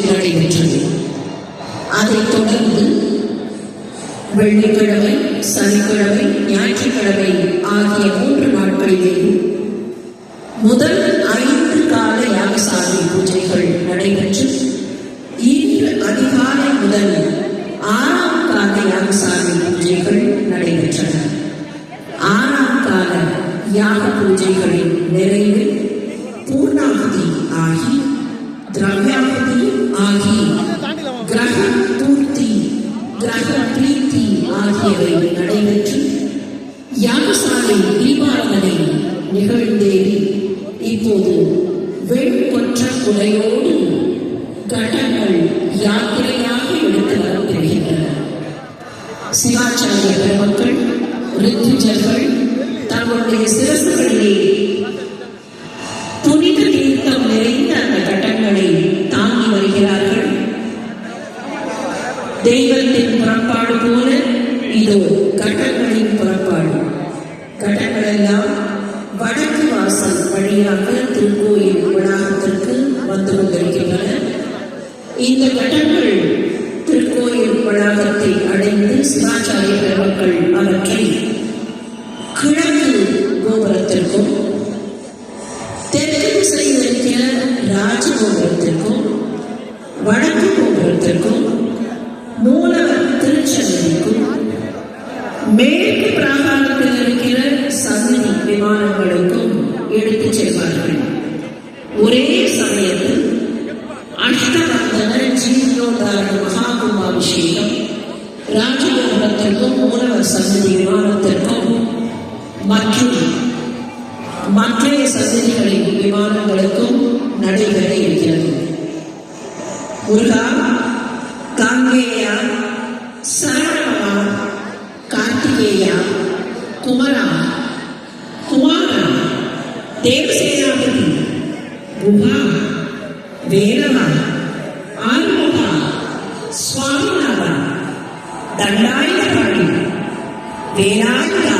நடைபெற்றது. அதைத் தொடர்ந்து வெள்ளிக்கிழமை, சனிக்கிழமை, ஞாயிற்றுக்கிழமை ஆகிய 3 நாட்களிலேயும் முதல் 5 கால யாகசாலை பூஜைகள் நடைபெற்று இன்று அதிகாலை முதல் 6ஆம் கால யாகசாலை பூஜைகள் நடைபெற்றன. 6ஆம் கால யாக பூஜைகளின் நிறைவில் பூர்ணாகுதி ஆகி, திரவியாகுதி ஆகி, கிரக பூர்த்தி, கிரக பிரீத்தி ஆகியவை நடைபெற்று யாகசாலை தீபாராதனை நிகழ்ந்தேறி இப்போது வெண்பொற்ற குடையோடு கடங்கள் யாத்திரையாக எடுத்து வரப்பெறுகின்றன. சிவாச்சாரிய பெருமக்கள், ரித்துஜர்கள் தங்களுடைய சிரசுகளிலே புனித தீர்த்தம் நிறைந்த அந்த கட்டங்களை தாங்கி வருகிறார்கள். தெய்வத்தின் புறப்பாடு போல இதோ கட்டங்களின் புறப்பாடு. கட்டங்கள் எல்லாம் வடக்கு வாசல் வழியாக திருக்கோயில் வளாகத்திற்கு வந்து கொண்டிருக்கின்றன. இந்த கட்டங்கள் திருக்கோயில் வளாகத்தை அடைந்து சிவாச்சாரிய பெருமக்கள் அவற்றை கிழக்கு கோபுரத்திற்கும் தெற்கு திசையில் இருக்கிற ராஜகோபுரத்திற்கும் வடக்கு கோபுரத்திற்கும் மூலவர் திருச்சன்னதிக்கும் மேற்கு பிராகாரத்தில் இருக்கிற சன்னதி விமானங்களுக்கும் எடுத்துச் செல்வார்கள். ஒரே சமயத்தில் அஷ்டவர்தன ஜீர்ணோத்தாரண மகாகும்பாபிஷேகம் ராஜகோபுரத்திற்கும் மூலவர் சன்னதி விமானத்திற்கும் மற்றும் மற்றைய சன்னதிகளின் விமானங்களுக்கும் நடைபெற இருக்கிறது. முருகா, காங்கேயா, சரவணா, கார்த்திகேயா, குமரா, குமாரா, தேவசேனாபதி, குஹா, வேலவா, ஆறுமுகா, சுவாமிநாதா, தண்டாயுதபாணி, வேலாயுதா,